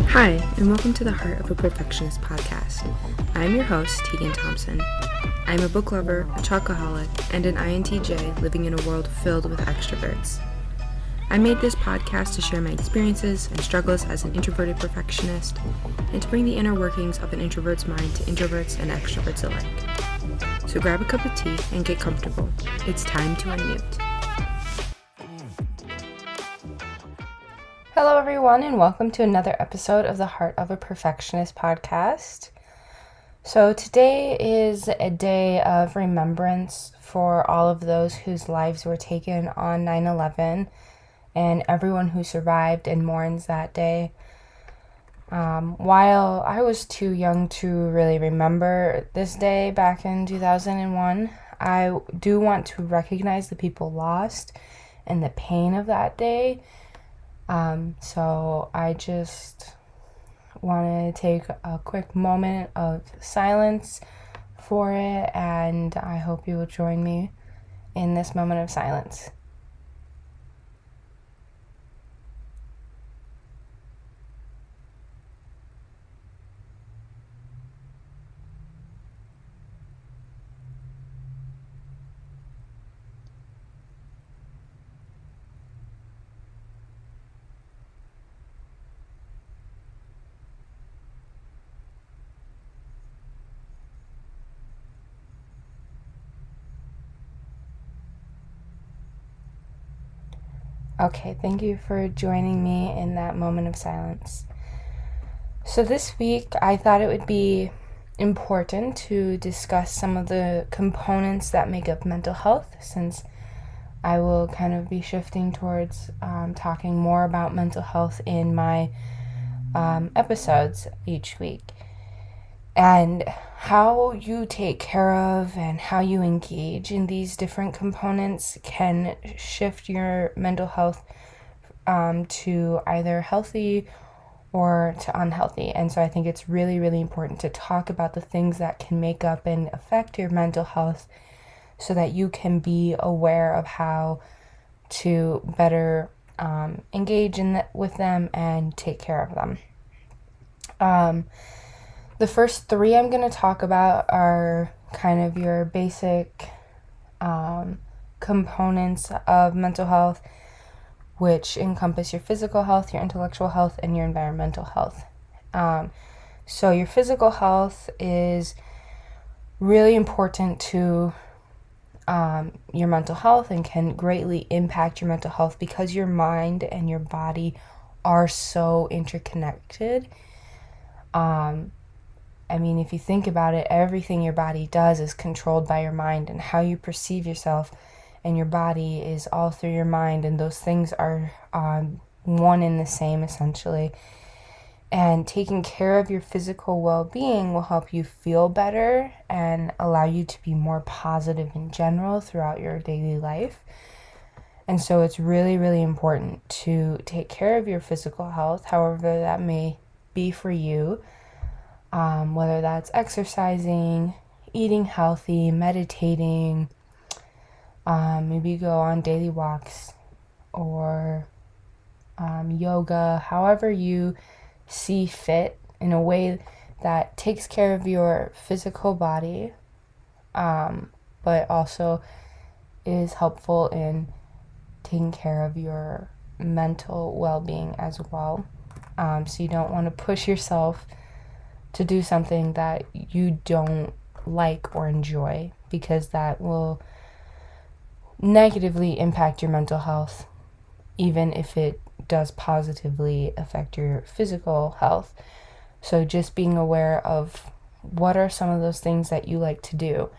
Hi, and welcome to the Heart of a Perfectionist podcast. I'm your host, Tegan Thompson. I'm a book lover, a chocoholic, and an INTJ living in a world filled with extroverts. I made this podcast to share my experiences and struggles as an introverted perfectionist, and to bring the inner workings of an introvert's mind to introverts and extroverts alike. So grab a cup of tea and get comfortable. It's time to unmute. Hello everyone, and welcome to another episode of the Heart of a Perfectionist podcast. So today is a day of remembrance for all of those whose lives were taken on 9/11 and everyone who survived and mourns that day. While I was too young to really remember this day back in 2001, I do want to recognize the people lost and the pain of that day. So I just want to take a quick moment of silence for it, and I hope you will join me in this moment of silence. Okay, thank you for joining me in that moment of silence. So this week, I thought it would be important to discuss some of the components that make up mental health, since I will kind of be shifting towards talking more about mental health in my episodes each week. And how you take care of and how you engage in these different components can shift your mental health to either healthy or to unhealthy. And so I think it's really, really important to talk about the things that can make up and affect your mental health so that you can be aware of how to better engage with them and take care of them. The first three I'm going to talk about are kind of your basic components of mental health, which encompass your physical health, your intellectual health, and your environmental health. So your physical health is really important to your mental health and can greatly impact your mental health because your mind and your body are so interconnected. If you think about it, everything your body does is controlled by your mind, and how you perceive yourself and your body is all through your mind, and those things are one and the same, essentially. And taking care of your physical well-being will help you feel better and allow you to be more positive in general throughout your daily life. And so it's really, really important to take care of your physical health, however that may be for you. Whether that's exercising, eating healthy, meditating, maybe go on daily walks or yoga, however you see fit, in a way that takes care of your physical body, but also is helpful in taking care of your mental well-being as well. So you don't want to push yourself to do something that you don't like or enjoy, because that will negatively impact your mental health, even if it does positively affect your physical health. So just being aware of what are some of those things that you like to do.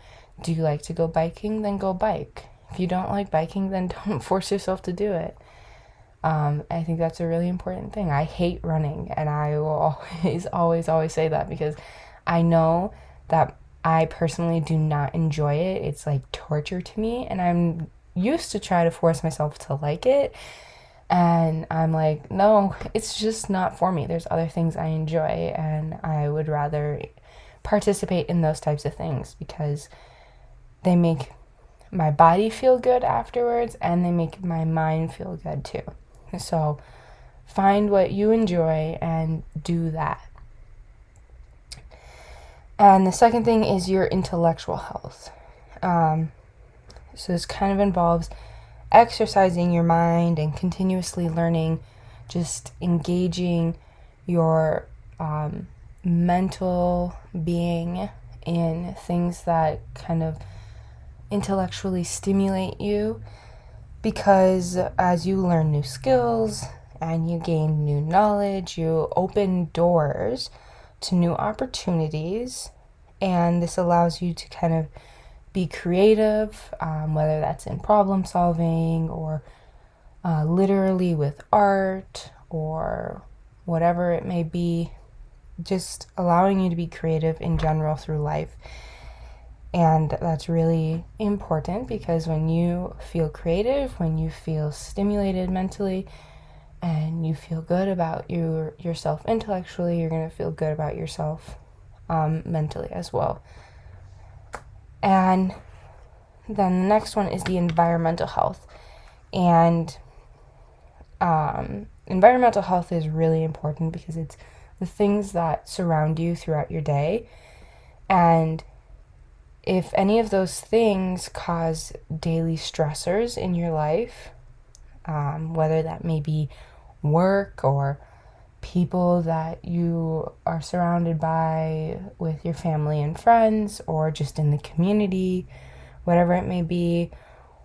Do you like to go biking? Then go bike. If you don't like biking, then don't force yourself to do it. I think that's a really important thing. I hate running, and I will always say that, because I know that I personally do not enjoy it. It's like torture to me, and I'm used to try to force myself to like it, and I'm like, no, it's just not for me. There's other things I enjoy, and I would rather participate in those types of things because they make my body feel good afterwards, and they make my mind feel good too. So find what you enjoy and do that. And the second thing is your intellectual health. So this kind of involves exercising your mind and continuously learning, just engaging your mental being in things that kind of intellectually stimulate you, because as you learn new skills and you gain new knowledge, you open doors to new opportunities, and this allows you to kind of be creative, whether that's in problem solving or literally with art or whatever it may be, just allowing you to be creative in general through life. And that's really important, because when you feel creative, when you feel stimulated mentally, and you feel good about yourself intellectually, you're going to feel good about yourself mentally as well. And then the next one is the environmental health. And environmental health is really important because it's the things that surround you throughout your day. And if any of those things cause daily stressors in your life, whether that may be work or people that you are surrounded by with your family and friends, or just in the community, whatever it may be,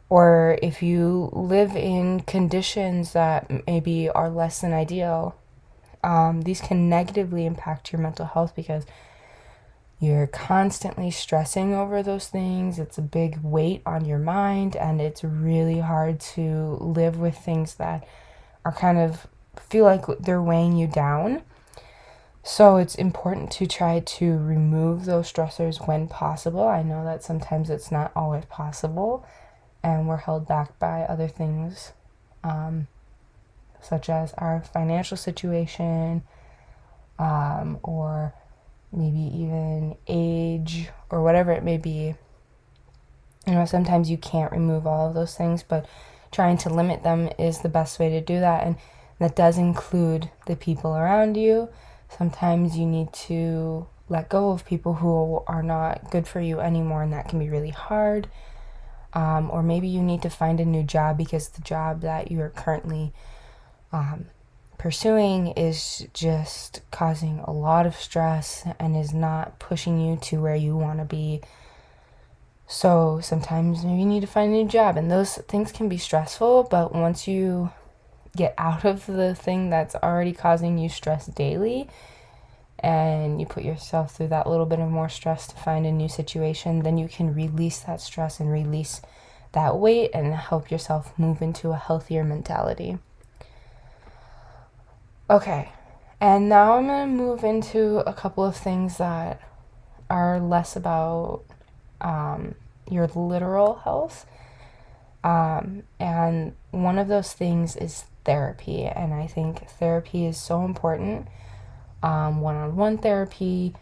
or if you live in conditions that maybe are less than ideal, these can negatively impact your mental health because you're constantly stressing over those things. It's a big weight on your mind, and it's really hard to live with things that are kind of feel like they're weighing you down. So it's important to try to remove those stressors when possible. I know that sometimes it's not always possible, and we're held back by other things, such as our financial situation, or maybe even age, or whatever it may be. You know, sometimes you can't remove all of those things, but trying to limit them is the best way to do that. And that does include the people around you. Sometimes you need to let go of people who are not good for you anymore, and that can be really hard. Or maybe you need to find a new job because the job that you are currently pursuing is just causing a lot of stress and is not pushing you to where you want to be. So sometimes maybe you need to find a new job, and those things can be stressful, but once you get out of the thing that's already causing you stress daily, and you put yourself through that little bit of more stress to find a new situation, then you can release that stress and release that weight and help yourself move into a healthier mentality. Okay, and now I'm going to move into a couple of things that are less about your literal health. And one of those things is therapy, and I think therapy is so important. One-on-one therapy,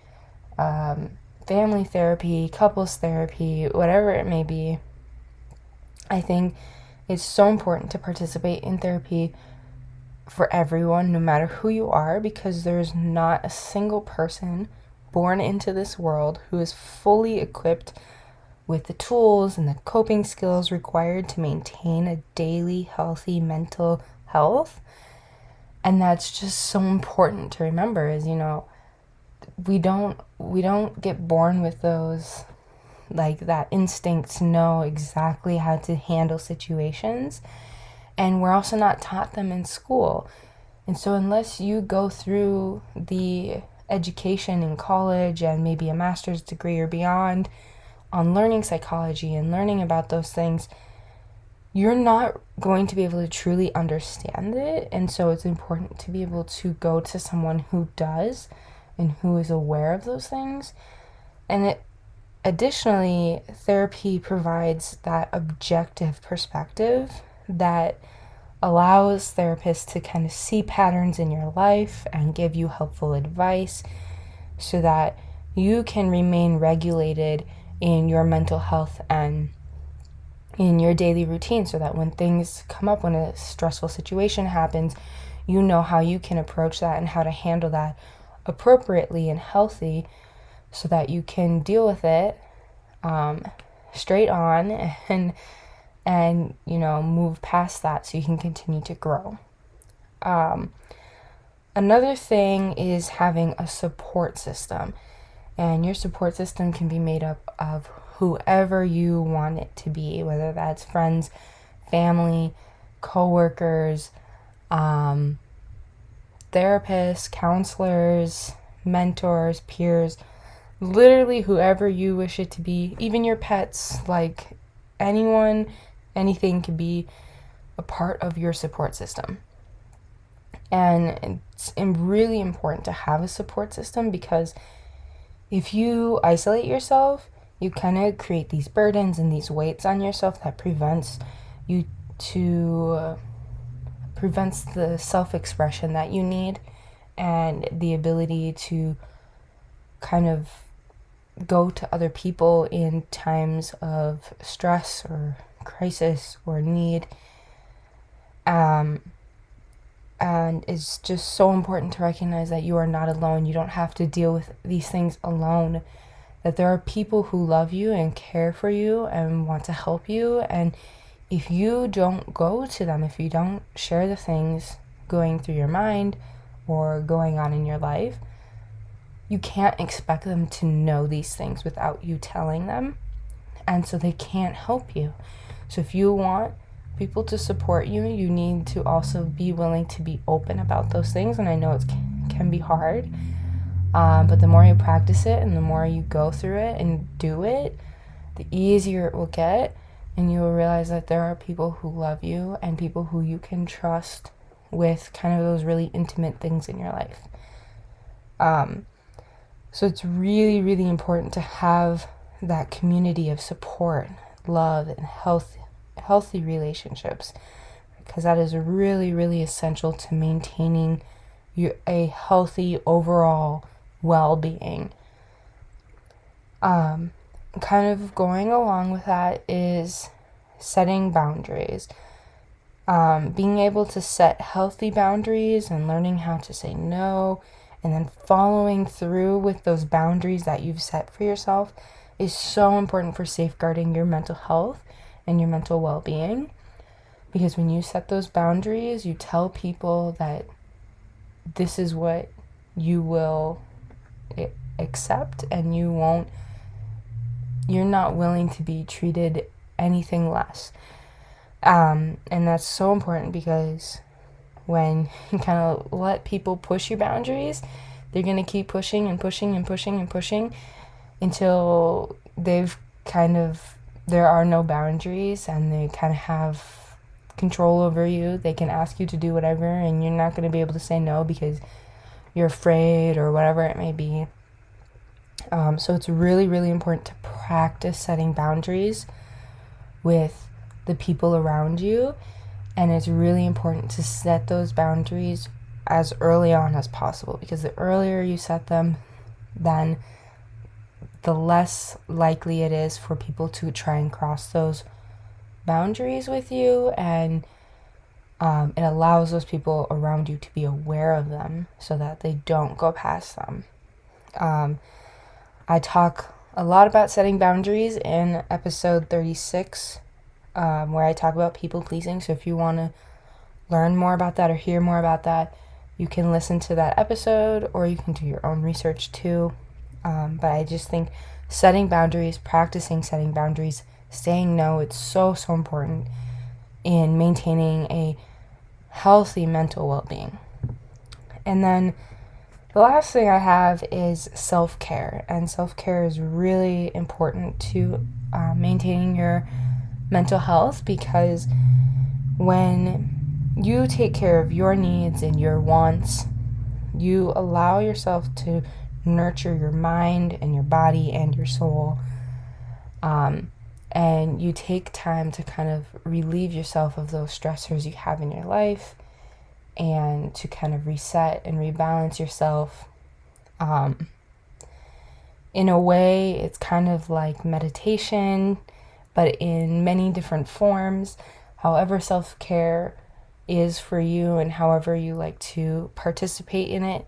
family therapy, couples therapy, whatever it may be. I think it's so important to participate in therapy for everyone, no matter who you are, because there's not a single person born into this world who is fully equipped with the tools and the coping skills required to maintain a daily healthy mental health. And that's just so important to remember, is, you know, we don't get born with those, like, that instinct to know exactly how to handle situations, and we're also not taught them in school. And so unless you go through the education in college and maybe a master's degree or beyond on learning psychology and learning about those things, you're not going to be able to truly understand it. And so it's important to be able to go to someone who does and who is aware of those things. And additionally, therapy provides that objective perspective that allows therapists to kind of see patterns in your life and give you helpful advice so that you can remain regulated in your mental health and in your daily routine, so that when things come up, when a stressful situation happens, you know how you can approach that and how to handle that appropriately and healthy so that you can deal with it straight on and move past that so you can continue to grow. Another thing is having a support system, and your support system can be made up of whoever you want it to be, whether that's friends, family, coworkers, therapists, counselors, mentors, peers, literally whoever you wish it to be, even your pets, like anyone, anything can be a part of your support system. And it's really important to have a support system, because if you isolate yourself, you kind of create these burdens and these weights on yourself that prevents the self-expression that you need and the ability to kind of go to other people in times of stress or crisis or need. And it's just so important to recognize that you are not alone. You don't have to deal with these things alone. That there are people who love you and care for you and want to help you. And if you don't go to them, if you don't share the things going through your mind or going on in your life, you can't expect them to know these things without you telling them. And so they can't help you. So if you want people to support you, you need to also be willing to be open about those things. And I know it can be hard, but the more you practice it and the more you go through it and do it, the easier it will get. And you will realize that there are people who love you and people who you can trust with kind of those really intimate things in your life. So it's really, really important to have that community of support, love, and healthy relationships, because that is really, really essential to maintaining a healthy overall well-being. Kind of going along with that is setting boundaries. Being able to set healthy boundaries and learning how to say no, and then following through with those boundaries that you've set for yourself is so important for safeguarding your mental health and your mental well-being. Because when you set those boundaries, you tell people that this is what you will accept, and you're not willing to be treated anything less. And that's so important, because when you kind of let people push your boundaries, they're going to keep pushing and pushing and pushing and pushing until there are no boundaries and they kind of have control over you. They can ask you to do whatever and you're not going to be able to say no because you're afraid or whatever it may be. So it's really, really important to practice setting boundaries with the people around you. And it's really important to set those boundaries as early on as possible, because the earlier you set them, then the less likely it is for people to try and cross those boundaries with you. And it allows those people around you to be aware of them so that they don't go past them. I talk a lot about setting boundaries in episode 36, where I talk about people pleasing. So if you want to learn more about that or hear more about that, you can listen to that episode, or you can do your own research too. But I just think setting boundaries, practicing setting boundaries, saying no, it's so, so important in maintaining a healthy mental well-being. And then the last thing I have is self-care. And self-care is really important to maintaining your mental health, because when you take care of your needs and your wants, you allow yourself to nurture your mind and your body and your soul, and you take time to kind of relieve yourself of those stressors you have in your life and to kind of reset and rebalance yourself. In a way, it's kind of like meditation, but in many different forms. However, self-care is for you and however you like to participate in it.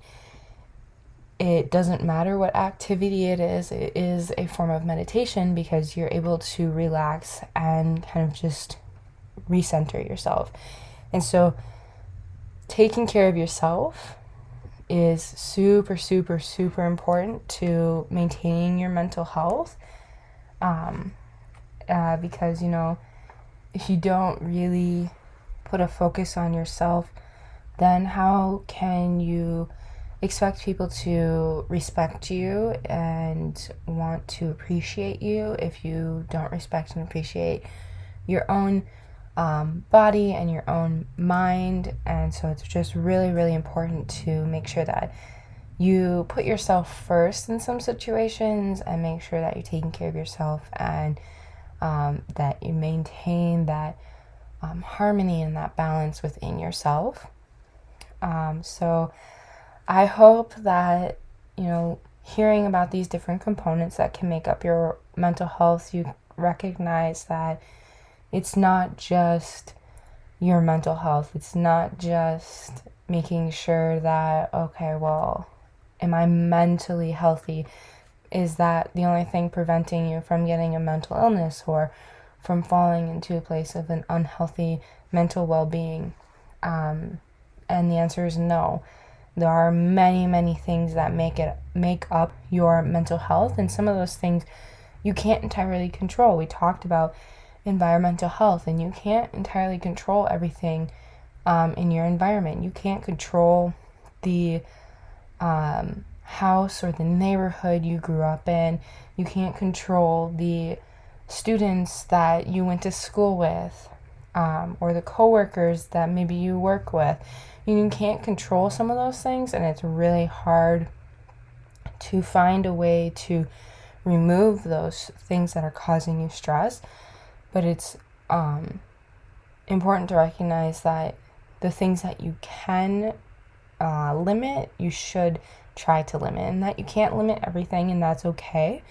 It doesn't matter what activity it is a form of meditation because you're able to relax and kind of just recenter yourself. And so taking care of yourself is super, super, super important to maintaining your mental health. Because, if you don't really put a focus on yourself, then how can you expect people to respect you and want to appreciate you if you don't respect and appreciate your own body and your own mind? And so it's just really, really important to make sure that you put yourself first in some situations and make sure that you're taking care of yourself and that you maintain that harmony and that balance within yourself. So I hope that, hearing about these different components that can make up your mental health, you recognize that it's not just your mental health. It's not just making sure that, okay, well, am I mentally healthy? Is that the only thing preventing you from getting a mental illness or from falling into a place of an unhealthy mental well-being? And the answer is no. There are many, many things that make up your mental health, and some of those things you can't entirely control. We talked about environmental health, and you can't entirely control everything in your environment. You can't control the house or the neighborhood you grew up in. You can't control the students that you went to school with, or the coworkers that maybe you work with. You can't control some of those things, and it's really hard to find a way to remove those things that are causing you stress. But it's important to recognize that the things that you can limit, you should try to limit, and that you can't limit everything, and that's okay.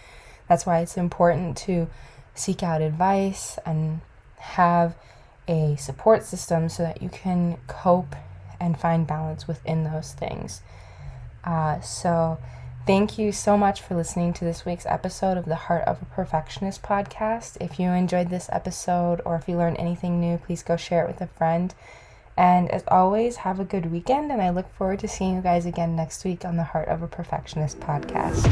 That's why it's important to seek out advice and have a support system so that you can cope and find balance within those things. So thank you so much for listening to this week's episode of the Heart of a Perfectionist podcast. If you enjoyed this episode or if you learned anything new, please go share it with a friend. And as always, have a good weekend, and I look forward to seeing you guys again next week on the Heart of a Perfectionist podcast.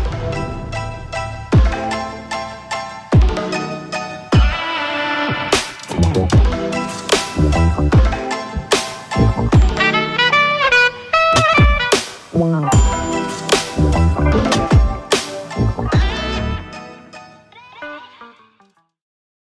Wow.